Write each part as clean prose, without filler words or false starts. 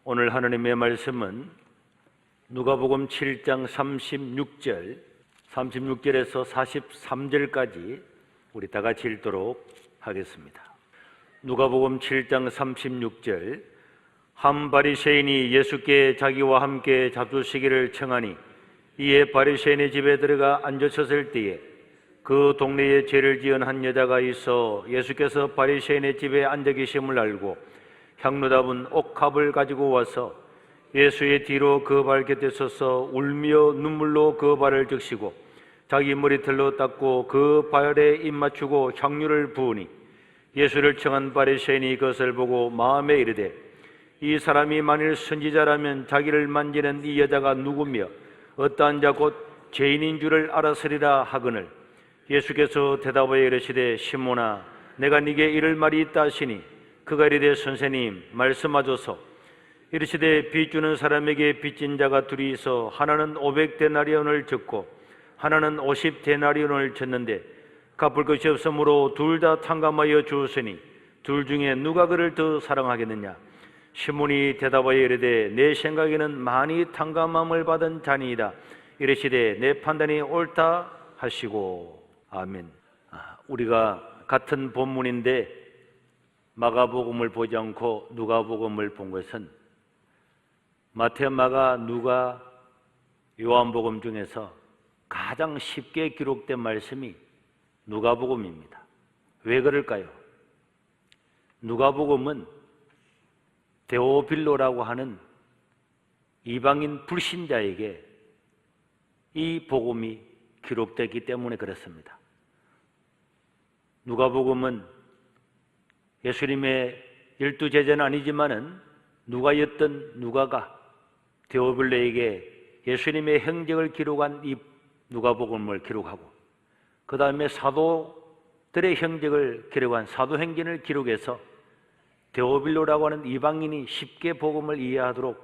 오늘 하나님의 말씀은 누가복음 7장 36절에서 43절까지 우리 다 같이 읽도록 하겠습니다. 누가복음 7장 36절. 한 바리새인이 예수께 자기와 함께 잡수시기를 청하니 이에 바리새인의 집에 들어가 앉으셨을 때에 그 동네에 죄를 지은 한 여자가 있어 예수께서 바리새인의 집에 앉아 계심을 알고 향로 담은 옥합을 가지고 와서 예수의 뒤로 그 발 곁에 서서 울며 눈물로 그 발을 적시고 자기 머리털로 닦고 그 발에 입 맞추고 향유를 부으니 예수를 청한 바리새인이 그것을 보고 마음에 이르되 이 사람이 만일 선지자라면 자기를 만지는 이 여자가 누구며 어떠한 자 곧 죄인인 줄을 알았으리라 하거늘 예수께서 대답하여 이르시되 시몬아 내가 네게 이를 말이 있다 하시니 그가 이르되 선생님 말씀하소서. 이르시되 빚 주는 사람에게 빚진 자가 둘이 있어 하나는 500데나리온을 졌고 하나는 50데나리온을 졌는데 갚을 것이 없으므로 둘 다 탕감하여 주었으니 둘 중에 누가 그를 더 사랑하겠느냐. 시몬이 대답하여 이르되 내 생각에는 많이 탕감함을 받은 자니이다. 이르시되 내 판단이 옳다 하시고. 아멘. 우리가 같은 본문인데 마가복음을 보지 않고 누가복음을 본 것은 마태, 마가, 누가, 요한복음 중에서 가장 쉽게 기록된 말씀이 누가복음입니다. 왜 그럴까요? 누가복음은 데오빌로라고 하는 이방인 불신자에게 이 복음이 기록되기 때문에 그렇습니다. 누가복음은 예수님의 12제자는 아니지만은 누가였던 누가가 데오빌로에게 예수님의 행적을 기록한 이 누가복음을 기록하고 그 다음에 사도들의 행적을 기록한 사도행전을 기록해서 데오빌로라고 하는 이방인이 쉽게 복음을 이해하도록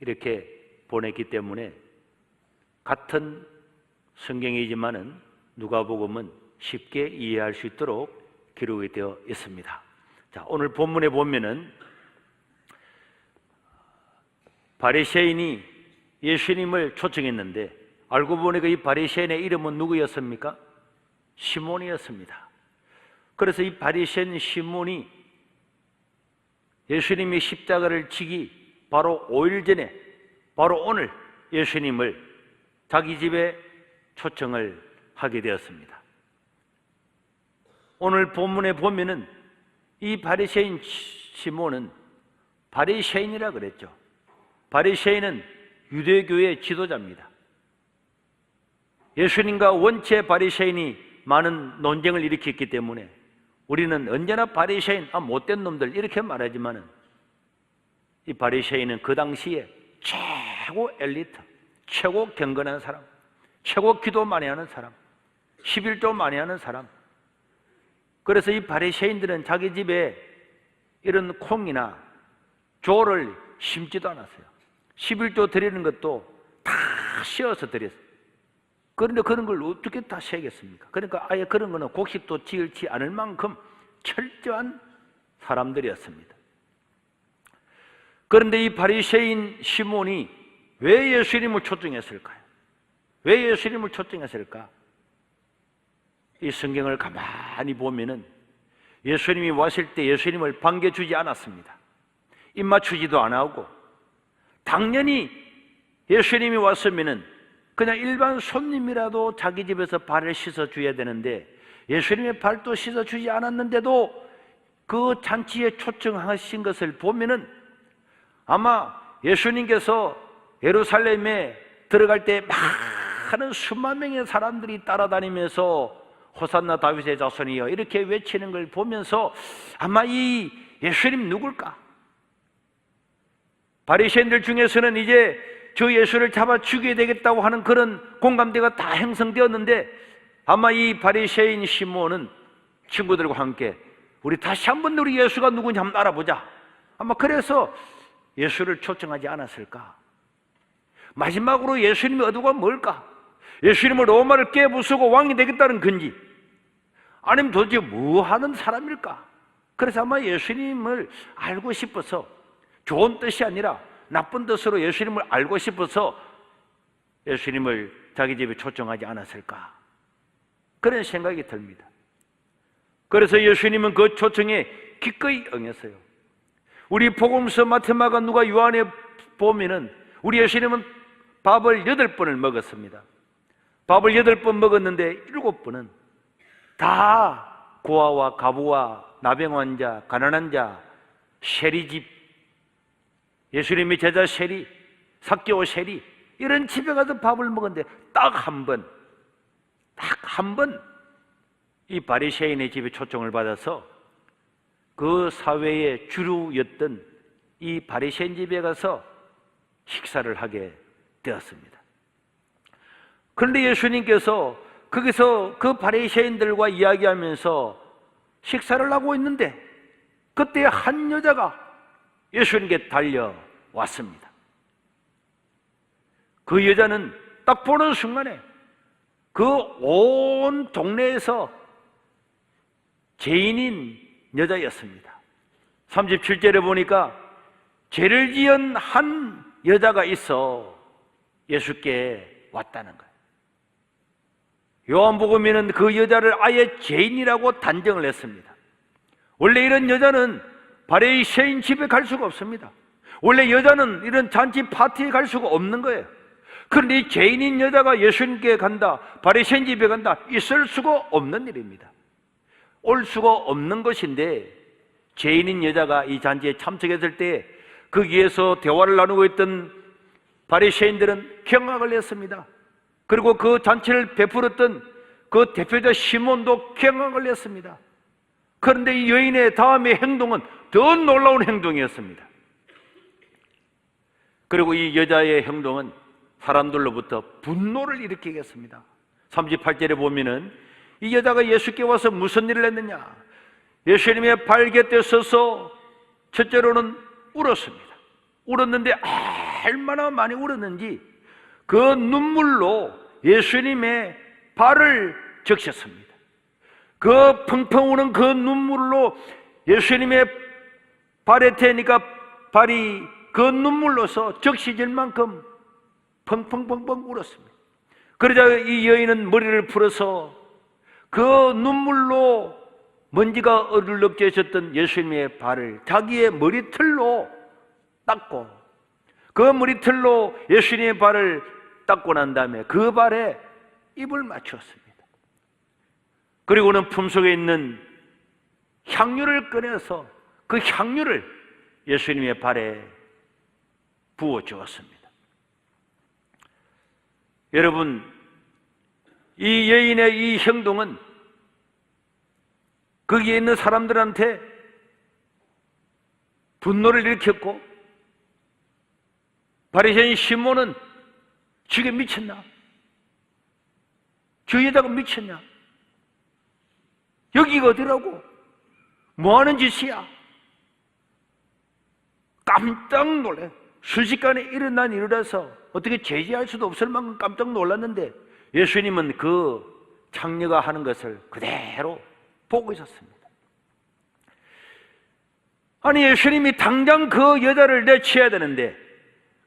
이렇게 보냈기 때문에 같은 성경이지만은 누가복음은 쉽게 이해할 수 있도록 기록이 되어 있습니다. 자, 오늘 본문에 보면은 바리새인이 예수님을 초청했는데 알고 보니까 이 바리새인의 이름은 누구였습니까? 시몬이었습니다. 그래서 이 바리새인 시몬이 예수님이 십자가를 지기 바로 5일 전에 바로 오늘 예수님을 자기 집에 초청을 하게 되었습니다. 오늘 본문에 보면은 이 바리새인 시몬은 바리새인이라 그랬죠. 바리새인은 유대교의 지도자입니다. 예수님과 원체 바리새인이 많은 논쟁을 일으켰기 때문에 우리는 언제나 바리새인, 못된 놈들 이렇게 말하지만은 이 바리새인은 그 당시에 최고 엘리트, 최고 경건한 사람, 최고 기도 많이 하는 사람, 11조 많이 하는 사람. 그래서 이 바리새인들은 자기 집에 이런 콩이나 조를 심지도 않았어요. 11조 드리는 것도 다 씌어서 드렸어요. 그런데 그런 걸 어떻게 다 세겠습니까? 그러니까 아예 그런 거는 곡식도 지을지 않을 만큼 철저한 사람들이었습니다. 그런데 이 바리새인 시몬이 왜 예수님을 초청했을까요? 왜 예수님을 초청했을까? 이 성경을 가만히 보면은 예수님이 왔을 때 예수님을 반겨주지 않았습니다. 입 맞추지도 안 하고, 당연히 예수님이 왔으면은 그냥 일반 손님이라도 자기 집에서 발을 씻어줘야 되는데 예수님의 발도 씻어주지 않았는데도 그 잔치에 초청하신 것을 보면은 아마 예수님께서 예루살렘에 들어갈 때 많은 수만 명의 사람들이 따라다니면서 호산나 다윗의 자손이여 이렇게 외치는 걸 보면서 아마 이 예수님 누굴까? 바리새인들 중에서는 이제 저 예수를 잡아 죽여야 되겠다고 하는 그런 공감대가 다 형성되었는데 아마 이 바리새인 시몬은 친구들과 함께 우리 다시 한번 우리 예수가 누구인지 한번 알아보자. 아마 그래서 예수를 초청하지 않았을까? 마지막으로 예수님의 의도가 뭘까? 예수님을 로마를 깨부수고 왕이 되겠다는 건지 아니면 도대체 뭐 하는 사람일까? 그래서 아마 예수님을 알고 싶어서 좋은 뜻이 아니라 나쁜 뜻으로 예수님을 알고 싶어서 예수님을 자기 집에 초청하지 않았을까? 그런 생각이 듭니다. 그래서 예수님은 그 초청에 기꺼이 응했어요. 우리 복음서 마태, 마가, 누가, 요한에 보면은 우리 예수님은 밥을 8번을 먹었습니다. 밥을 8번 먹었는데 7번은 다 고아와 과부와 나병 환자, 가난한 자, 세리집, 예수님의 제자 세리, 삭개오 세리, 이런 집에 가서 밥을 먹었는데 딱 한 번 이 바리새인의 집에 초청을 받아서 그 사회의 주류였던 이 바리새인 집에 가서 식사를 하게 되었습니다. 그런데 예수님께서 거기서 그 바리새인들과 이야기하면서 식사를 하고 있는데 그때 한 여자가 예수님께 달려왔습니다. 그 여자는 딱 보는 순간에 그 온 동네에서 죄인인 여자였습니다. 37절에 보니까 죄를 지은 한 여자가 있어 예수께 왔다는 거예요. 요한복음에는 그 여자를 아예 죄인이라고 단정을 했습니다. 원래 이런 여자는 바리새인 집에 갈 수가 없습니다. 원래 여자는 이런 잔치 파티에 갈 수가 없는 거예요. 그런데 이 죄인인 여자가 예수님께 간다, 바리새인 집에 간다, 있을 수가 없는 일입니다. 올 수가 없는 것인데 죄인인 여자가 이 잔치에 참석했을 때 거기에서 대화를 나누고 있던 바리새인들은 경악을 했습니다. 그리고 그 잔치를 베풀었던 그 대표자 시몬도 경악을 했습니다. 그런데 이 여인의 다음의 행동은 더 놀라운 행동이었습니다. 그리고 이 여자의 행동은 사람들로부터 분노를 일으키겠습니다. 38절에 보면은 이 여자가 예수께 와서 무슨 일을 했느냐? 예수님의 발 곁에 서서 첫째로는 울었습니다. 울었는데 얼마나 많이 울었는지 그 눈물로 예수님의 발을 적셨습니다. 그 펑펑 우는 그 눈물로 예수님의 발에 대니까 발이 그 눈물로서 적시질 만큼 펑펑펑펑 울었습니다. 그러자 이 여인은 머리를 풀어서 그 눈물로 먼지가 어들럭져 있었던 예수님의 발을 자기의 머리털로 닦고 그 머리털로 예수님의 발을 닦고 난 다음에 그 발에 입을 맞추었습니다. 그리고는 품속에 있는 향유를 꺼내서 그 향유를 예수님의 발에 부어 주었습니다. 여러분, 이 여인의 이 행동은 거기에 있는 사람들한테 분노를 일으켰고 바리새인 시몬은 저게 미쳤나? 저 여자가 미쳤냐? 여기가 어디라고? 뭐하는 짓이야? 깜짝 놀래. 순식간에 일어난 일이라서 어떻게 제지할 수도 없을 만큼 깜짝 놀랐는데 예수님은 그 창녀가 하는 것을 그대로 보고 있었습니다. 아니, 예수님이 당장 그 여자를 내치어야 되는데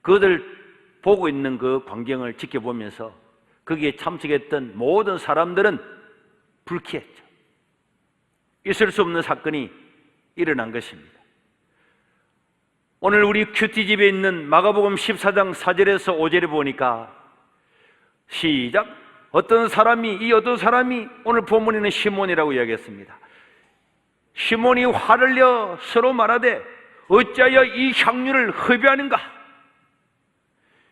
그들 보고 있는 그 광경을 지켜보면서 거기에 참석했던 모든 사람들은 불쾌했죠. 있을 수 없는 사건이 일어난 것입니다. 오늘 우리 큐티집에 있는 마가복음 14장 4절에서 5절에 보니까 시작! 어떤 사람이 오늘 본문에는 시몬이라고 이야기했습니다. 시몬이 화를 내어 서로 말하되 어찌하여 이 향유를 흡입하는가?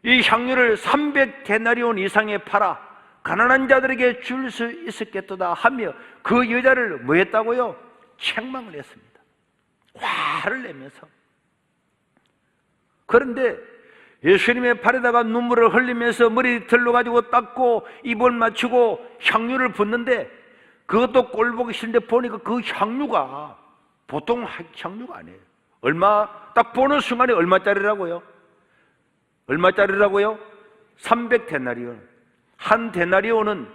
이 향유를 300데나리온 이상에 팔아 가난한 자들에게 줄 수 있었겠도다 하며 그 여자를 뭐 했다고요? 책망을 했습니다. 화를 내면서. 그런데 예수님의 발에다가 눈물을 흘리면서 머리털로 가지고 닦고 입을 맞추고 향유를 붓는데 그것도 꼴 보기 싫은데 보니까 그 향유가 보통 향유가 아니에요. 딱 보는 순간에 얼마짜리라고요? 300데나리온. 한 데나리온은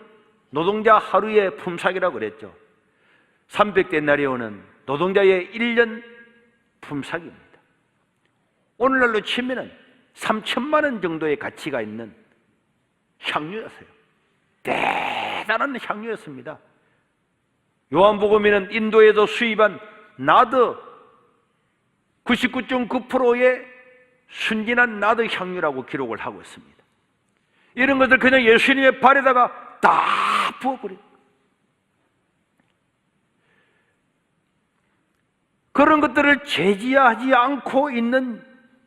노동자 하루의 품삯이라고 그랬죠. 300데나리온은 노동자의 1년 품삯입니다. 오늘날로 치면은 3천만 원 정도의 가치가 있는 향유였어요. 대단한 향유였습니다. 요한복음에는 인도에서 수입한 나드 99.9%의 순진한 나드 향유라고 기록을 하고 있습니다. 이런 것들 그냥 예수님의 발에다가 다 부어버려요. 그런 것들을 제지하지 않고 있는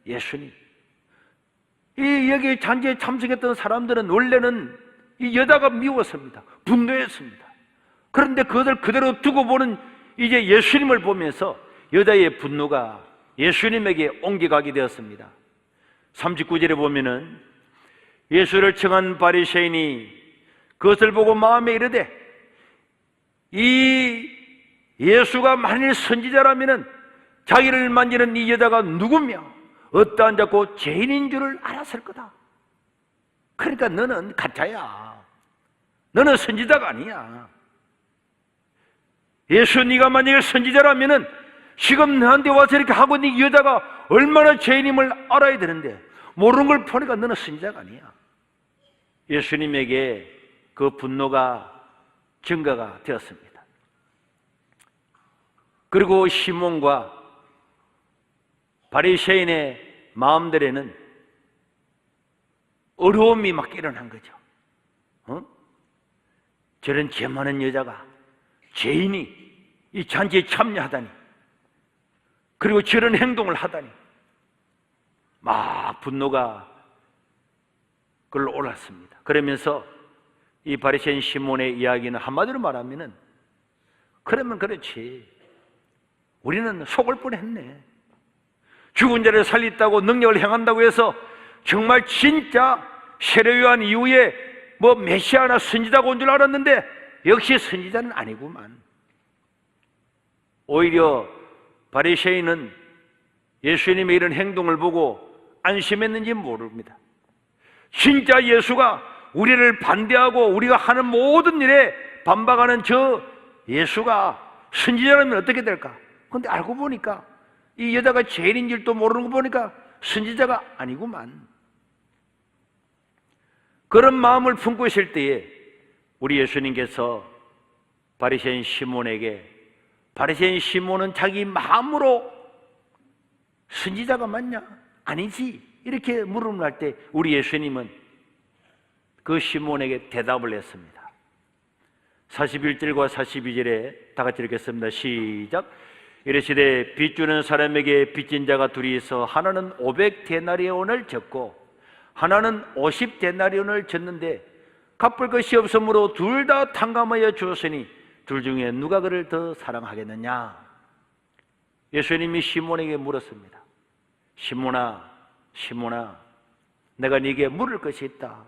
예수님. 여기 잔치에 참석했던 사람들은 원래는 이 여자가 미웠습니다. 분노했습니다. 그런데 그것을 그대로 두고 보는 이제 예수님을 보면서 여자의 분노가 예수님에게 옮겨가게 되었습니다. 39절에 보면은 예수를 청한 바리새인이 그것을 보고 마음에 이르되 이 예수가 만일 선지자라면은 자기를 만지는 이 여자가 누구며 어떠한 자고 죄인인 줄을 알았을 거다. 그러니까 너는 가짜야. 너는 선지자가 아니야. 예수 네가 만약에 선지자라면은 지금 너한테 와서 이렇게 하고 있는 이 여자가 얼마나 죄인임을 알아야 되는데 모르는 걸 보니까 너는 선지자가 아니야. 예수님에게 그 분노가 증거가 되었습니다. 그리고 시몬과 바리새인의 마음들에는 어려움이 막 일어난 거죠. 저런 죄 많은 여자가, 죄인이 이 잔치에 참여하다니, 그리고 저런 행동을 하다니 막 분노가 그걸로 올랐습니다. 그러면서 이 바리새인 시몬의 이야기는 한마디로 말하면은 그러면 그렇지, 우리는 속을 뻔했네. 죽은 자를 살렸다고 능력을 행한다고 해서 정말 진짜 세례 요한 이후에 뭐 메시아나 선지자가 온 줄 알았는데 역시 선지자는 아니구만. 오히려 바리새인은 예수님의 이런 행동을 보고 안심했는지 모릅니다. 진짜 예수가 우리를 반대하고 우리가 하는 모든 일에 반박하는 저 예수가 선지자라면 어떻게 될까? 그런데 알고 보니까 이 여자가 죄인인 줄도 모르는 거 보니까 선지자가 아니구만. 그런 마음을 품고 있을 때에 우리 예수님께서 바리새인 시몬에게, 바리새인 시몬은 자기 마음으로 선지자가 맞냐? 아니지. 이렇게 물음할 때 우리 예수님은 그 시몬에게 대답을 했습니다. 41절과 42절에 다 같이 읽겠습니다. 시작. 이르시되 빚주는 사람에게 빚진 자가 둘이 있어 하나는 500데나리온을 졌고 하나는 50데나리온을 졌는데 갚을 것이 없으므로 둘 다 탕감하여 주었으니 둘 중에 누가 그를 더 사랑하겠느냐? 예수님이 시몬에게 물었습니다. 시몬아, 시몬아, 내가 네게 물을 것이 있다.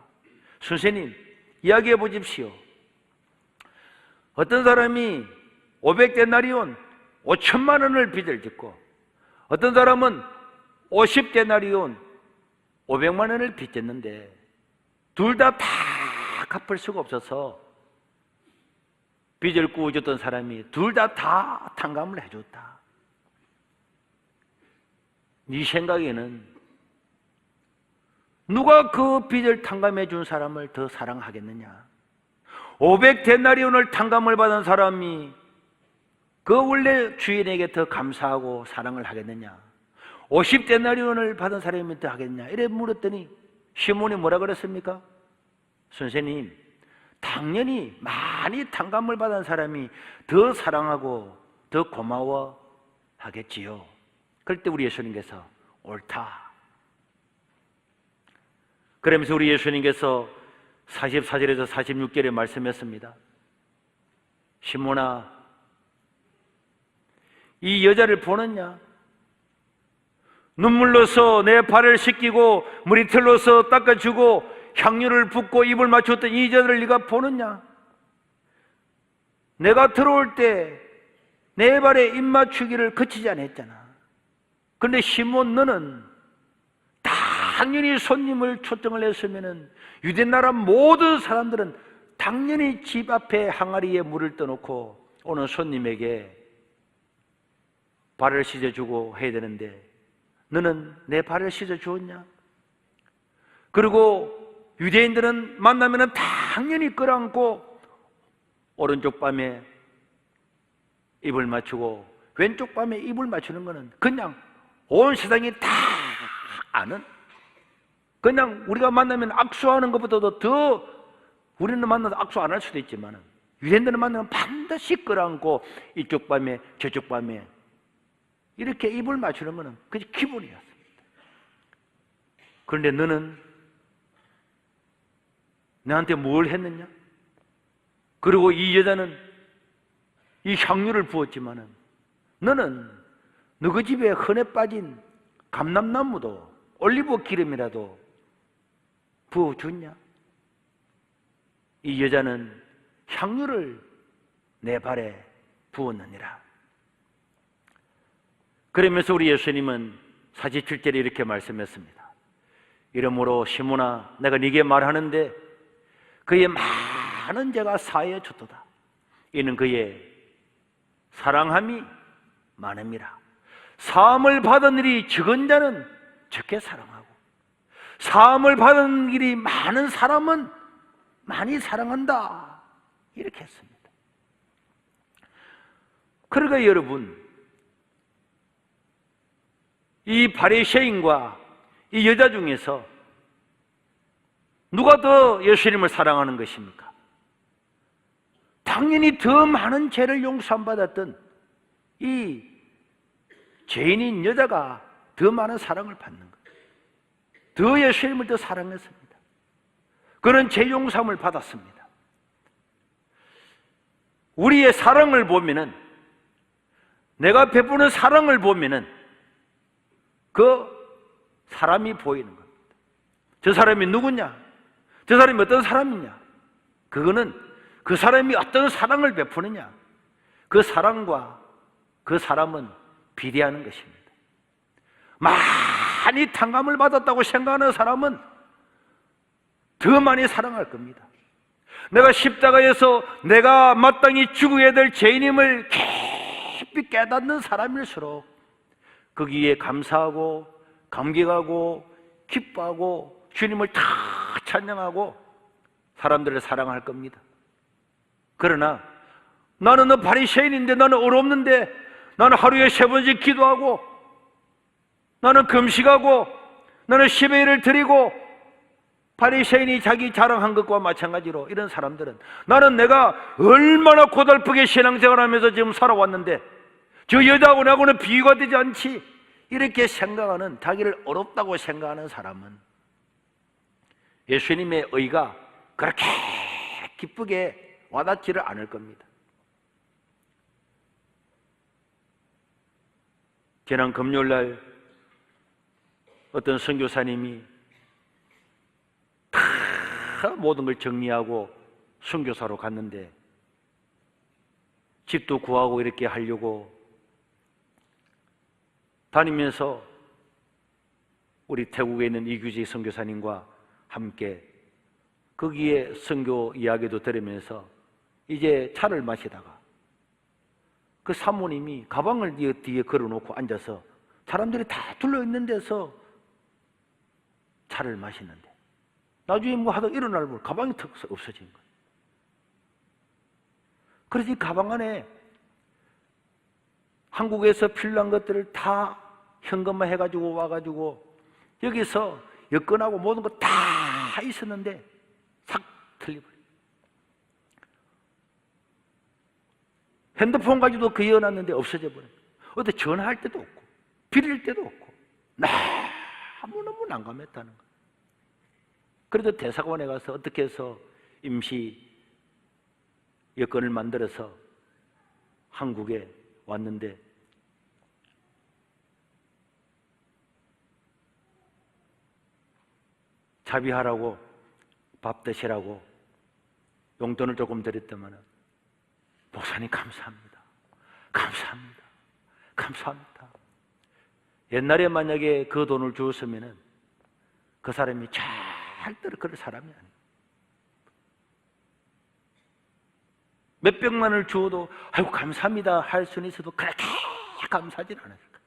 선생님, 이야기해 보십시오. 어떤 사람이 500데나리온 5천만 원을 빚을 짓고 어떤 사람은 50데나리온 500만 원을 빚졌는데 둘 다 갚을 수가 없어서 빚을 꾸어줬던 사람이 둘 다 탕감을 해줬다. 네 생각에는 누가 그 빚을 탕감해 준 사람을 더 사랑하겠느냐? 500데나리온을 탕감을 받은 사람이 그 원래 주인에게 더 감사하고 사랑을 하겠느냐? 50데나리온을 받은 사람이 더 하겠느냐? 이래 물었더니 시몬이 뭐라 그랬습니까? 선생님, 당연히 많이 탕감을 받은 사람이 더 사랑하고 더 고마워 하겠지요. 그럴 때 우리 예수님께서 옳다. 그러면서 우리 예수님께서 44절에서 46절에 말씀했습니다. 시몬아, 이 여자를 보느냐? 눈물로서 내 발을 씻기고 머리털로서 닦아주고 향유를 붓고 입을 맞췄던 이 여자를 네가 보느냐? 내가 들어올 때 내 발에 입 맞추기를 그치지 않았잖아. 그런데 시몬, 너는 당연히 손님을 초청을 했으면은 유대 나라 모든 사람들은 당연히 집 앞에 항아리에 물을 떠놓고 오는 손님에게 발을 씻어주고 해야 되는데 너는 내 발을 씻어주었냐? 그리고 유대인들은 만나면 당연히 끌어안고 오른쪽 밤에 입을 맞추고 왼쪽 밤에 입을 맞추는 것은 그냥 온 세상이 다 아는, 그냥 우리가 만나면 악수하는 것보다도 더 우리는 만나도 악수 안 할 수도 있지만 유대인들은 만나면 반드시 끌어안고 이쪽 밤에 저쪽 밤에 이렇게 입을 맞추는 것은 그게 기본이었습니다. 그런데 너는 나한테 뭘 했느냐? 그리고 이 여자는 이 향유를 부었지만은 너는 너희 집에 흔해 빠진 감람나무도 올리브 기름이라도 부어줬냐? 이 여자는 향유를 내 발에 부었느니라. 그러면서 우리 예수님은 47절에 이렇게 말씀했습니다. 이러므로 시몬아, 내가 네게 말하는데 그의 많은 죄가 사하여 줬도다. 이는 그의 사랑함이 많음이라. 사함을 받은 일이 적은 자는 적게 사랑하고 사함을 받은 일이 많은 사람은 많이 사랑한다. 이렇게 했습니다. 그러니까 여러분, 이 바리새인과 이 여자 중에서 누가 더 예수님을 사랑하는 것입니까? 당연히 더 많은 죄를 용서받았던 이 죄인인 여자가 더 많은 사랑을 받는 거예요. 더 예수님을 더 사랑했습니다. 그는 죄 용서함을 받았습니다. 우리의 사랑을 보면은, 내가 베푸는 사랑을 보면은 그 사람이 보이는 겁니다. 저 사람이 누구냐? 저 사람이 어떤 사람이냐? 그거는 그 사람이 어떤 사랑을 베푸느냐, 그 사랑과 그 사람은 비례하는 것입니다. 많이 탕감을 받았다고 생각하는 사람은 더 많이 사랑할 겁니다. 내가 십자가에서 내가 마땅히 죽어야 될 죄인임을 깊이 깨닫는 사람일수록 거기에 감사하고 감격하고 기뻐하고 주님을 다 찬양하고 사람들을 사랑할 겁니다. 그러나 나는 바리새인인데, 나는 어렵는데, 나는 하루에 3번씩 기도하고, 나는 금식하고, 나는 10의 1을 드리고, 바리새인이 자기 자랑한 것과 마찬가지로 이런 사람들은 나는 내가 얼마나 고달프게 신앙생활하면서 지금 살아왔는데 저 여자하고 나하고는 비교가 되지 않지, 이렇게 생각하는, 자기를 어렵다고 생각하는 사람은 예수님의 의가 그렇게 기쁘게 와닿지를 않을 겁니다. 지난 금요일날 어떤 선교사님이 다 모든 걸 정리하고 선교사로 갔는데 집도 구하고 이렇게 하려고 다니면서 우리 태국에 있는 이규지 선교사님과 함께 거기에 선교 이야기도 들으면서 이제 차를 마시다가 그 사모님이 가방을 뒤에 걸어놓고 앉아서 사람들이 다 둘러있는 데서 차를 마시는데 나중에 뭐 하다 일어나를 보면 가방이 턱 없어진 거예요. 그래서 이 가방 안에 한국에서 필요한 것들을 다 현금화 해가지고 와가지고 여기서 여권하고 모든 거 다 있었는데 싹 틀려버려요. 핸드폰 가지고 그여놨는데 없어져 버려요. 어디 전화할 때도 없고 빌릴 때도 없고 너무너무 난감했다는 거예요. 그래도 대사관에 가서 어떻게 해서 임시 여권을 만들어서 한국에 왔는데 자비하라고 밥 드시라고 용돈을 조금 드렸더만 목사님 감사합니다. 감사합니다. 감사합니다. 옛날에 만약에 그 돈을 주었으면 그 사람이 절대로 그럴 사람이 아니에요. 몇백만을 주어도 아이고 감사합니다 할 수는 있어도 그렇게 감사하진 않았을 거예요.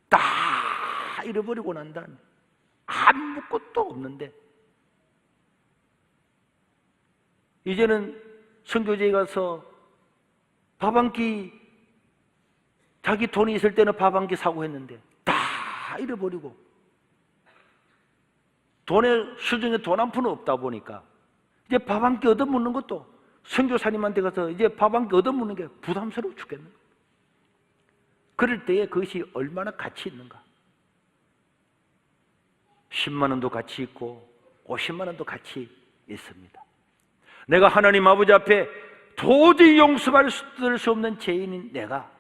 다 잃어버리고 난 다음에 아무것도 없는데 이제는 선교지에 가서 밥 한 끼, 자기 돈이 있을 때는 밥 한 끼 사고 했는데 다 잃어버리고 돈의 수중에 돈 한 푼은 없다 보니까 이제 밥 한 끼 얻어먹는 것도 선교사님한테 가서 이제 밥 한 끼 얻어먹는 게 부담스러워 죽겠는 거예요. 그럴 때에 그것이 얼마나 가치 있는가. 10만 원도 가치 있고 50만 원도 가치 있습니다. 내가 하나님 아버지 앞에 도저히 용서할 수 없는 죄인인 내가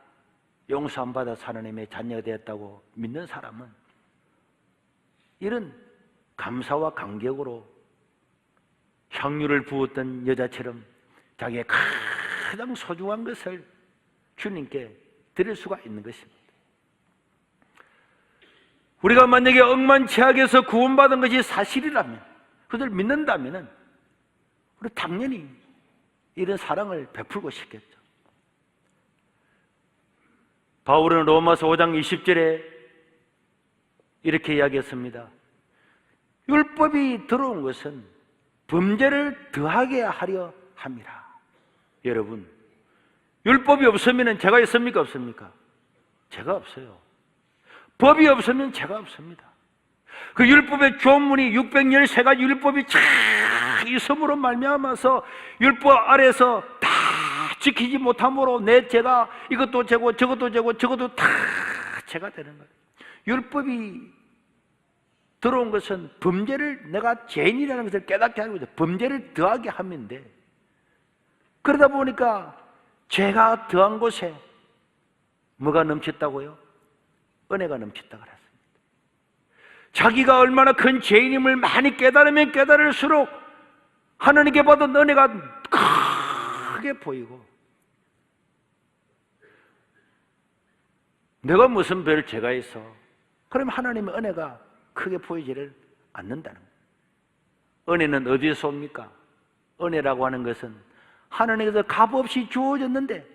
용서 안 받아서 하나님의 자녀가 되었다고 믿는 사람은 이런 감사와 감격으로 향유를 부었던 여자처럼 자기의 가장 소중한 것을 주님께 드릴 수가 있는 것입니다. 우리가 만약에 억만취악에서 구원받은 것이 사실이라면, 그것을 믿는다면 우리 당연히 이런 사랑을 베풀고 싶겠죠. 바울은 로마서 5장 20절에 이렇게 이야기했습니다. 율법이 들어온 것은 범죄를 더하게 하려 함이라. 여러분, 율법이 없으면 죄가 있습니까? 없습니까? 죄가 없어요. 법이 없으면 죄가 없습니다. 그 율법의 조문이 613가지 율법이 쫙 있음으로 말미암아서 율법 아래서 다 지키지 못함으로 내 죄가 이것도 죄고 저것도 죄고 저것도 다 죄가 되는 거예요. 율법이 들어온 것은 범죄를, 내가 죄인이라는 것을 깨닫게 하는 거죠. 범죄를 더하게 함인데, 그러다 보니까 죄가 더한 곳에 뭐가 넘쳤다고요? 은혜가 넘쳤다고 그랬습니다. 자기가 얼마나 큰 죄인임을 많이 깨달으면 깨달을수록 하나님께 받은 은혜가 크게 보이고, 내가 무슨 별 죄가 있어? 그럼 하나님의 은혜가 크게 보이지를 않는다는 거예요. 은혜는 어디에서 옵니까? 은혜라고 하는 것은 하나님께서 값없이 주어졌는데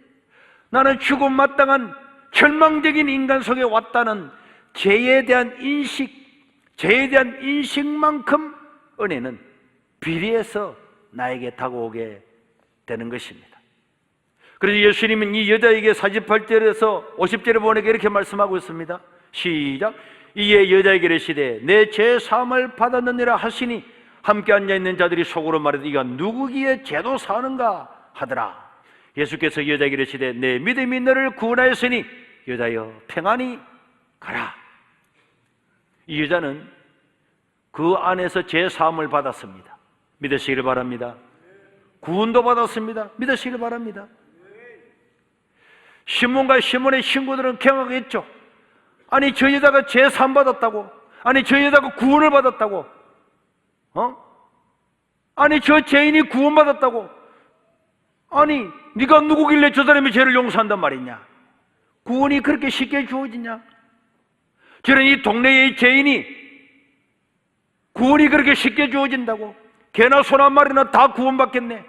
나는 죽음 마땅한 절망적인 인간 속에 왔다는 죄에 대한 인식만큼 은혜는 비례해서 나에게 다가오게 되는 것입니다. 그래서 예수님은 이 여자에게 48절에서 50절에 보니까 이렇게 말씀하고 있습니다. 시작. 이에 여자에게 이르시되 내 죄 사함을 받았느니라 하시니 함께 앉아있는 자들이 속으로 말하되 이가 누구기에 죄도 사는가 하더라. 예수께서 여자에게 이르시되 내 믿음이 너를 구원하였으니 여자여 평안히 가라. 이 여자는 그 안에서 죄 사함을 받았습니다. 믿으시기를 바랍니다. 구원도 받았습니다. 믿으시기를 바랍니다. 시몬과 시몬의 친구들은 경악했죠. 아니 저 여자가 죄 사함 받았다고? 아니 저 여자가 구원을 받았다고? 아니 저 죄인이 구원받았다고? 아니 네가 누구길래 저 사람의 죄를 용서한단 말이냐? 구원이 그렇게 쉽게 주어지냐? 저는 이 동네의 죄인이 구원이 그렇게 쉽게 주어진다고? 개나 소나 한 마리나 다 구원받겠네.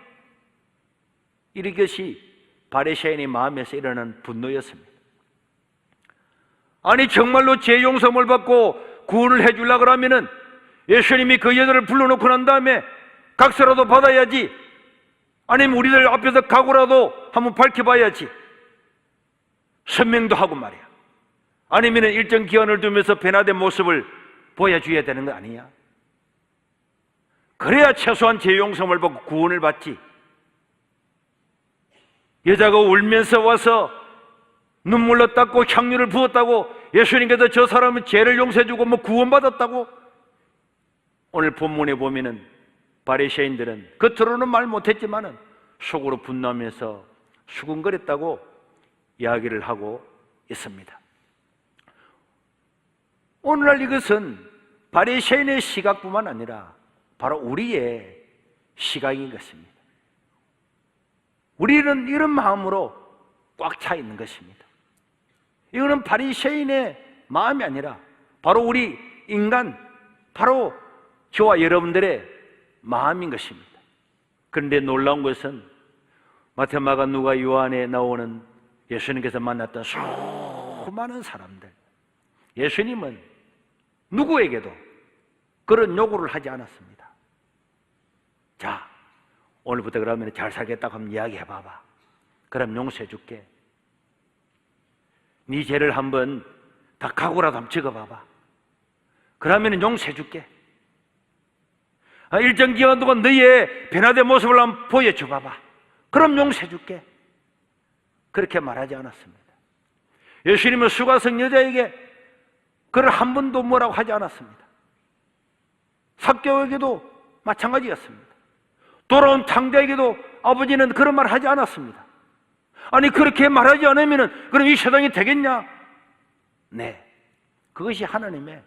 이것이 바리새인의 마음에서 일어난 분노였습니다. 아니 정말로 죄 용서를 받고 구원을 해주려고 그러면은 예수님이 그 여자를 불러놓고 난 다음에 각서라도 받아야지, 아니면 우리들 앞에서 각오라도 한번 밝혀봐야지, 선명도 하고 말이야. 아니면 일정 기한을 두면서 변화된 모습을 보여줘야 되는 거 아니야? 그래야 최소한 죄 용서를 받고 구원을 받지. 여자가 울면서 와서 눈물로 닦고 향유를 부었다고 예수님께서 저 사람은 죄를 용서해주고 뭐 구원받았다고? 오늘 본문에 보면은 바리새인들은 겉으로는 말 못했지만은 속으로 분노하면서 수군거렸다고 이야기를 하고 있습니다. 오늘날 이것은 바리새인의 시각뿐만 아니라 바로 우리의 시각인 것입니다. 우리는 이런 마음으로 꽉 차 있는 것입니다. 이거는 바리새인의 마음이 아니라 바로 우리 인간, 바로 저와 여러분들의 마음인 것입니다. 그런데 놀라운 것은 마태, 마가, 누가, 요한에 나오는 예수님께서 만났던 수많은 사람들, 예수님은 누구에게도 그런 요구를 하지 않았습니다. 자, 오늘부터 그러면 잘 살겠다고 하면 이야기해 봐봐. 그럼 용서해 줄게. 네 죄를 한번 다 각오라도 한번 적어 봐봐. 그러면 용서해 줄게. 일정 기간 동안 너의 변화된 모습을 한번 보여줘 봐봐. 그럼 용서해 줄게. 그렇게 말하지 않았습니다. 예수님은 수가성 여자에게 그를 한 번도 뭐라고 하지 않았습니다. 삭개오에게도 마찬가지였습니다. 돌아온 탕자에게도 아버지는 그런 말을 하지 않았습니다. 아니 그렇게 말하지 않으면 그럼 이 세상이 되겠냐? 네, 그것이 하나님의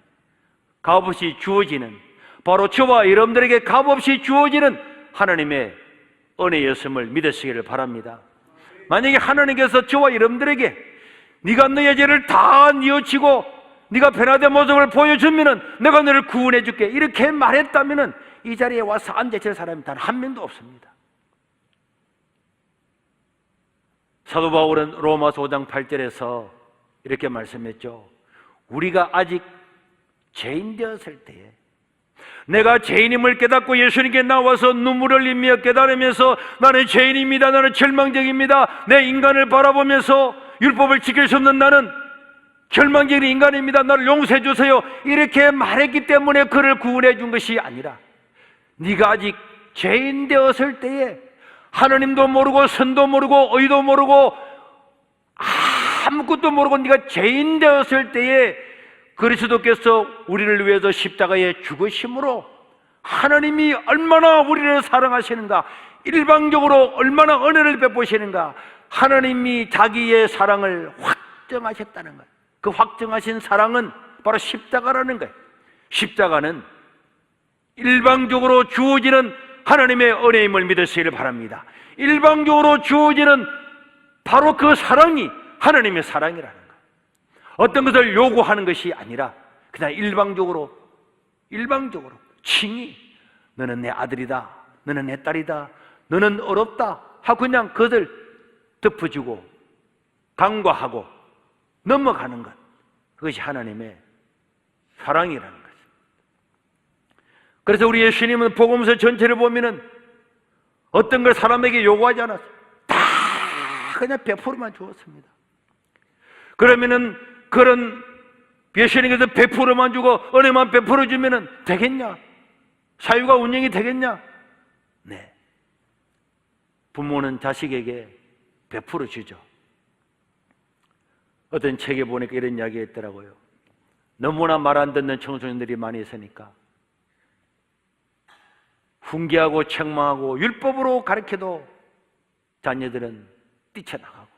값없이 주어지는, 바로 저와 여러분들에게 값없이 주어지는 하나님의 은혜였음을 믿으시기를 바랍니다. 만약에 하나님께서 저와 여러분들에게 네가 너의 죄를 다 뉘우치고 네가 변화된 모습을 보여주면 내가 너를 구원해 줄게 이렇게 말했다면 이 자리에 와서 앉아있을 사람이 단 한 명도 없습니다. 사도 바울은 로마서 5장 8절에서 이렇게 말씀했죠. 우리가 아직 죄인 되었을 때에 내가 죄인임을 깨닫고 예수님께 나와서 눈물을 흘리며 깨달으면서 나는 죄인입니다, 나는 절망적입니다, 내 인간을 바라보면서 율법을 지킬 수 없는 나는 절망적인 인간입니다, 나를 용서해 주세요 이렇게 말했기 때문에 그를 구원해 준 것이 아니라 네가 아직 죄인 되었을 때에 하나님도 모르고 선도 모르고 의도 모르고 아무것도 모르고 네가 죄인 되었을 때에 그리스도께서 우리를 위해서 십자가에 죽으심으로 하나님이 얼마나 우리를 사랑하시는가, 일방적으로 얼마나 은혜를 베푸시는가, 하나님이 자기의 사랑을 확정하셨다는 거예요. 그 확정하신 사랑은 바로 십자가라는 거예요. 십자가는 일방적으로 주어지는 하나님의 은혜임을 믿으시기를 바랍니다. 일방적으로 주어지는 바로 그 사랑이 하나님의 사랑이라는 거예요. 어떤 것을 요구하는 것이 아니라 그냥 일방적으로 칭히 너는 내 아들이다, 너는 내 딸이다, 너는 어렵다 하고 그냥 그것을 덮어주고 간과하고 넘어가는 것, 그것이 하나님의 사랑이라는 거죠. 그래서 우리 예수님은 복음서 전체를 보면은 어떤 걸 사람에게 요구하지 않았어요. 다 그냥 베풀어만 주었습니다. 그러면은 그런 예수님께서 베풀어만 주고 은혜만 베풀어 주면은 되겠냐? 사유가 운영이 되겠냐? 네. 부모는 자식에게 베풀어 주죠. 어떤 책에 보니까 이런 이야기 했더라고요. 너무나 말 안 듣는 청소년들이 많이 있으니까 훈계하고 책망하고 율법으로 가르쳐도 자녀들은 뛰쳐나가고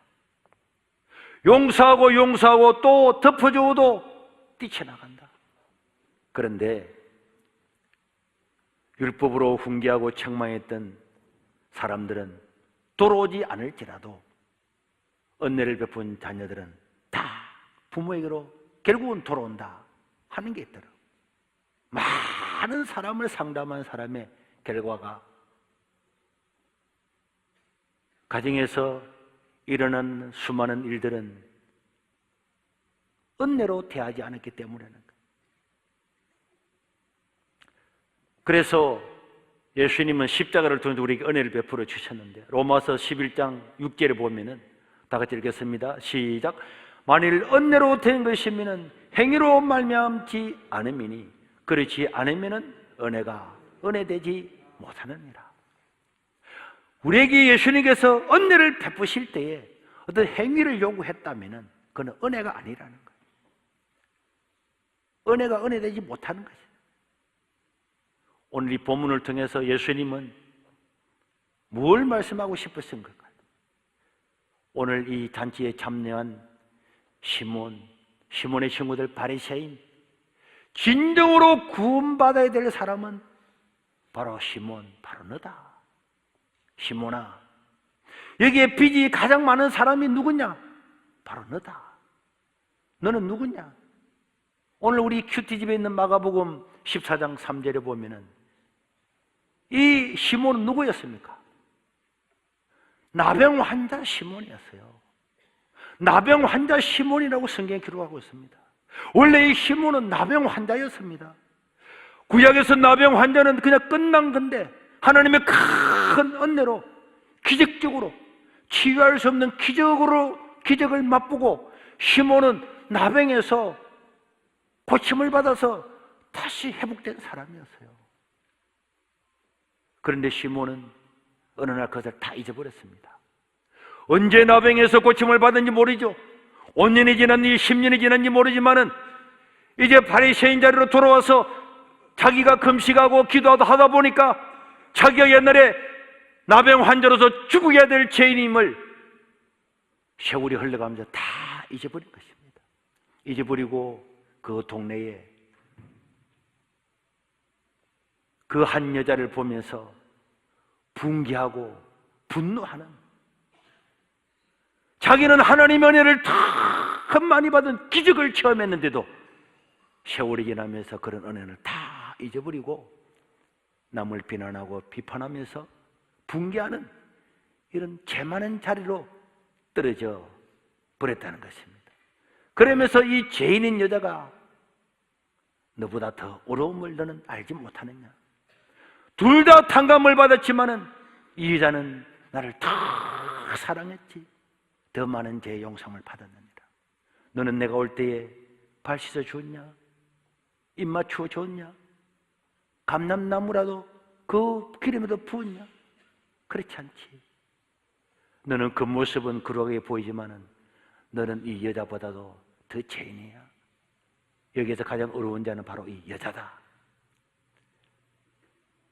용서하고 또 덮어줘도 뛰쳐나간다. 그런데 율법으로 훈계하고 책망했던 사람들은 돌아오지 않을지라도 은혜를 베푼 자녀들은 다 부모에게로 결국은 돌아온다 하는 게 있더라고요. 많은 사람을 상담한 사람의 결과가 가정에서 일어난 수많은 일들은 은혜로 대하지 않았기 때문이라는 거예요. 그래서 예수님은 십자가를 통해서 우리에게 은혜를 베풀어 주셨는데 로마서 11장 6절에 보면은 다 같이 읽겠습니다. 시작. 만일 은혜로 된 것이면은 행위로 말미암지 않음이니 그렇지 않으면은 은혜가 은혜되지 못하느니라. 우리에게 예수님께서 은혜를 베푸실 때에 어떤 행위를 요구했다면은 그건 은혜가 아니라는 거예요. 은혜가 은혜되지 못하는 것이에요. 오늘 이 본문을 통해서 예수님은 뭘 말씀하고 싶으신 걸까요? 오늘 이 잔치에 참여한 시몬의 친구들 바리새인, 진정으로 구원받아야 될 사람은 바로 시몬, 바로 너다. 시몬아, 여기에 빚이 가장 많은 사람이 누구냐? 바로 너다. 너는 누구냐? 오늘 우리 큐티집에 있는 마가복음 14장 3절에 보면은 이 시몬은 누구였습니까? 나병 환자 시몬이었어요. 나병 환자 시몬이라고 성경에 기록하고 있습니다. 원래 이 시몬은 나병 환자였습니다. 구약에서 나병 환자는 그냥 끝난 건데 하나님의 큰 은혜로 기적적으로 치유할 수 없는 기적을 맛보고 시몬은 나병에서 고침을 받아서 다시 회복된 사람이었어요. 그런데 시몬은 어느 날 그것을 다 잊어버렸습니다. 언제 나병에서 고침을 받은지 모르죠. 5년이 지났는지 10년이 지났는지 모르지만은 이제 바리새인 자리로 돌아와서 자기가 금식하고 기도하다 하다 보니까 자기가 옛날에 나병 환자로서 죽어야 될 죄인임을 세월이 흘러가면서 다 잊어버린 것입니다. 잊어버리고 그 동네에 그 한 여자를 보면서 분개하고 분노하는, 자기는 하나님의 은혜를 더 많이 받은 기적을 체험했는데도 세월이 지나면서 그런 은혜를 다 잊어버리고 남을 비난하고 비판하면서 분개하는 이런 죄 많은 자리로 떨어져 버렸다는 것입니다. 그러면서 이 죄인인 여자가 너보다 더 어려움을 너는 알지 못하느냐. 둘 다 탕감을 받았지만은 이 여자는 나를 더 사랑했지, 더 많은 죄의 용서를 받았느니라. 너는 내가 올 때에 발 씻어 주었냐? 입 맞추어 줬냐? 감람나무라도 그 기름에도 부었냐? 그렇지 않지. 너는 그 모습은 그러하게 보이지만은 너는 이 여자보다도 더 죄인이야. 여기에서 가장 어려운 자는 바로 이 여자다.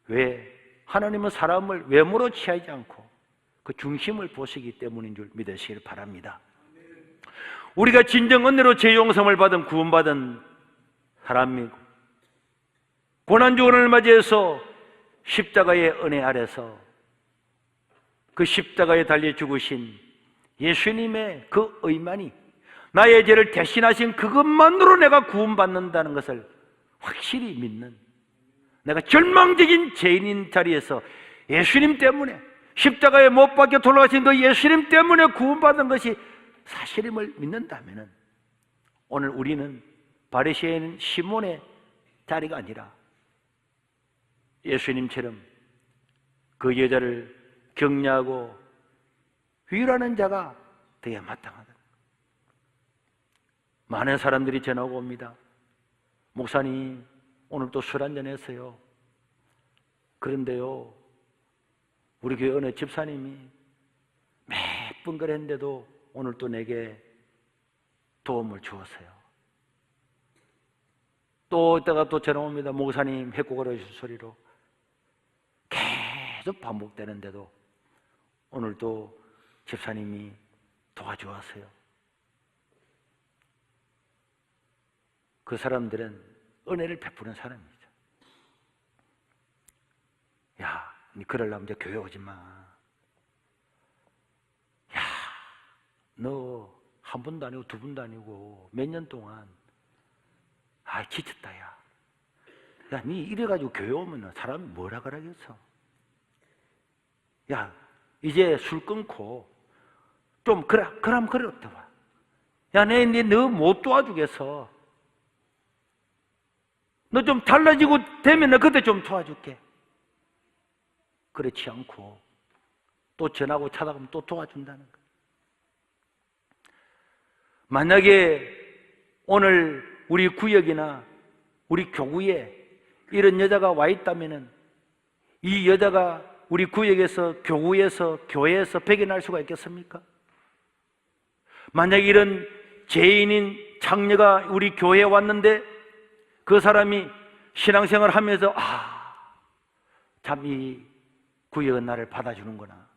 왜? 하나님은 사람을 외모로 취하지 않고 그 중심을 보시기 때문인 줄 믿으시길 바랍니다. 우리가 진정 은혜로 죄 용서를 받은 구원받은 사람이고 고난주간을 맞이해서 십자가의 은혜 아래서 그 십자가에 달려 죽으신 예수님의 그 의만이 나의 죄를 대신하신 그것만으로 내가 구원받는다는 것을 확실히 믿는, 내가 절망적인 죄인인 자리에서 예수님 때문에 십자가에 못 박혀 돌아가신 그 예수님 때문에 구원받은 것이 사실임을 믿는다면 오늘 우리는 바리새인 시몬의 자리가 아니라 예수님처럼 그 여자를 격려하고 위로하는 자가 되어야 마땅하다. 많은 사람들이 전화가 옵니다. 목사님, 오늘 또 술 한잔 했어요. 그런데요, 우리 교회 어느 집사님이 몇 번 그랬는데도 오늘 또 내게 도움을 주었어요. 또 이따가 또 전화 옵니다. 목사님, 해코거려주신 소리로 계속 반복되는데도 오늘도 집사님이 도와주었어요. 그 사람들은 은혜를 베푸는 사람이죠. 야, 니 그러려면 이제 교회 오지 마. 야, 너 한 번도 아니고 두 번도 아니고 몇 년 동안 지쳤다. 야, 니 이래가지고 교회 오면 사람이 뭐라 그러겠어. 야, 이제 술 끊고 좀 그럼 그래 어떠와. 야, 너 못 도와주겠어. 너 좀 달라지고 되면 나 그때 좀 도와줄게. 그렇지 않고 또 전하고 찾아가면 또 도와준다는 거야. 만약에 오늘 우리 구역이나 우리 교구에 이런 여자가 와 있다면 이 여자가 우리 구역에서, 교구에서, 교회에서 배견할 수가 있겠습니까? 만약에 이런 죄인인 장녀가 우리 교회에 왔는데 그 사람이 신앙생활을 하면서 참 이 구역은 나를 받아주는구나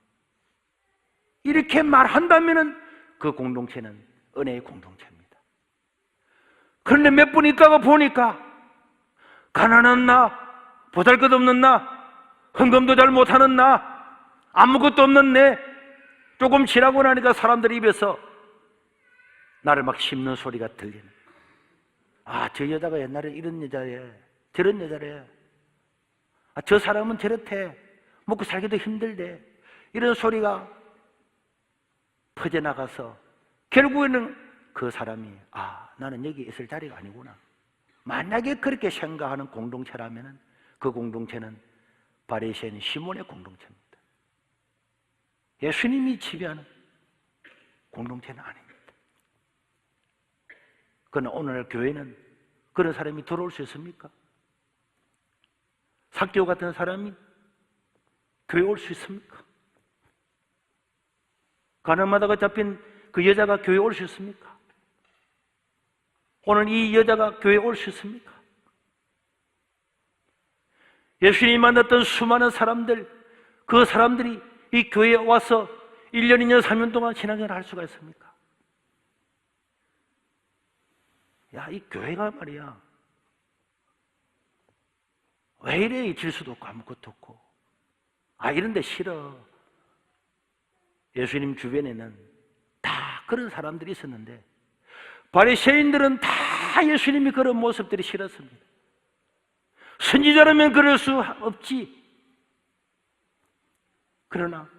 이렇게 말한다면 그 공동체는 은혜의 공동체입니다. 그런데 몇 분 있다가 보니까 가난한 나, 보잘것없는 나, 헌금도 잘 못하는 나, 아무것도 없는 내, 조금 지나고 나니까 사람들이 입에서 나를 막 씹는 소리가 들리는, 저 여자가 옛날에 이런 여자래, 저런 여자래, 저 사람은 저렇대, 먹고 살기도 힘들대, 이런 소리가 퍼져나가서 결국에는 그 사람이 나는 여기 있을 자리가 아니구나. 만약에 그렇게 생각하는 공동체라면 그 공동체는 바리새인 시몬의 공동체입니다. 예수님이 지배하는 공동체는 아닙니다. 그러나 오늘날 교회는 그런 사람이 들어올 수 있습니까? 삭개오 같은 사람이 교회에 올 수 있습니까? 가늠하다가 잡힌 그 여자가 교회에 올 수 있습니까? 오늘 이 여자가 교회에 올 수 있습니까? 예수님이 만났던 수많은 사람들, 그 사람들이 이 교회에 와서 1년, 2년, 3년 동안 신앙생활을 할 수가 있습니까? 야, 이 교회가 말이야, 왜 이래? 질수도 없고 아무것도 없고. 아, 이런 데 싫어. 예수님 주변에는 다 그런 사람들이 있었는데 바리새인들은 다 예수님이 그런 모습들이 싫었습니다. 선지자라면 그럴 수 없지. 그러나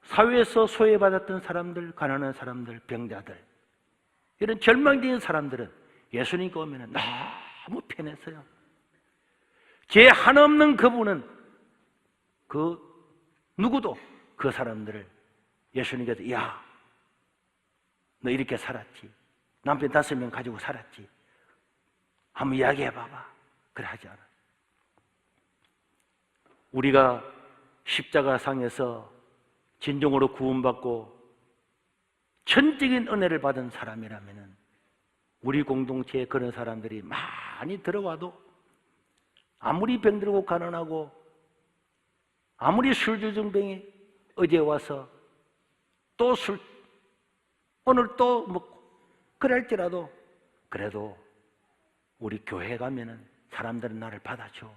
사회에서 소외받았던 사람들, 가난한 사람들, 병자들, 이런 절망적인 사람들은 예수님께 오면 너무 편했어요. 죄 하나 없는 그분은 그 누구도 그 사람들을 예수님께서 야, 너 이렇게 살았지, 남편 5명 가지고 살았지, 한번 이야기해봐봐, 그래 하지 않아요. 우리가 십자가상에서 진정으로 구원받고 전적인 은혜를 받은 사람이라면 우리 공동체에 그런 사람들이 많이 들어와도 아무리 병들고 가난하고 아무리 술주정뱅이 어제 와서 또 술 오늘 또 먹고 그럴지라도 그래도 우리 교회 가면은 사람들은 나를 받아줘.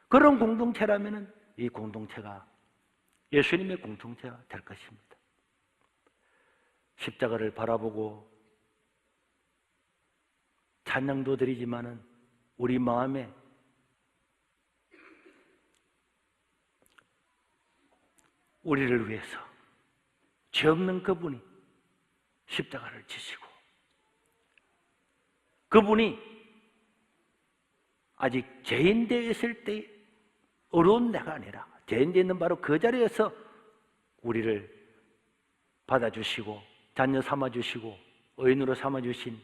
그런 공동체라면은 이 공동체가 예수님의 공동체가 될 것입니다. 십자가를 바라보고 찬양도 드리지만은 우리 마음에 우리를 위해서 죄 없는 그분이 십자가를 지시고 그분이 아직 죄인되어 있을 때 어려운 내가 아니라 죄인되어 있는 바로 그 자리에서 우리를 받아주시고 자녀 삼아주시고 의인으로 삼아주신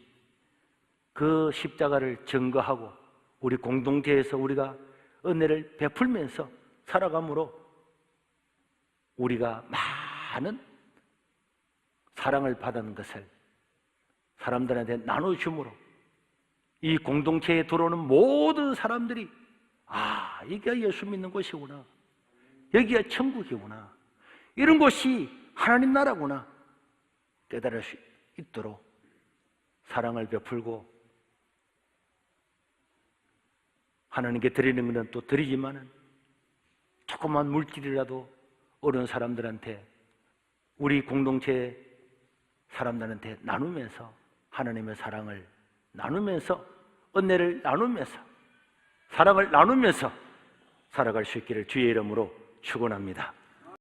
그 십자가를 증거하고 우리 공동체에서 우리가 은혜를 베풀면서 살아감으로 우리가 많은 사랑을 받은 것을 사람들한테 나눠줌으로 이 공동체에 들어오는 모든 사람들이 아, 여기가 예수 믿는 곳이구나, 여기가 천국이구나, 이런 곳이 하나님 나라구나 깨달을 수 있도록 사랑을 베풀고 하나님께 드리는 것은 또 드리지만은 조그만 물질이라도 어려운 사람들한테 우리 공동체 사람들한테 나누면서 하나님의 사랑을 나누면서 은혜를 나누면서 사랑을 나누면서 살아갈 수 있기를 주의 이름으로 축원합니다.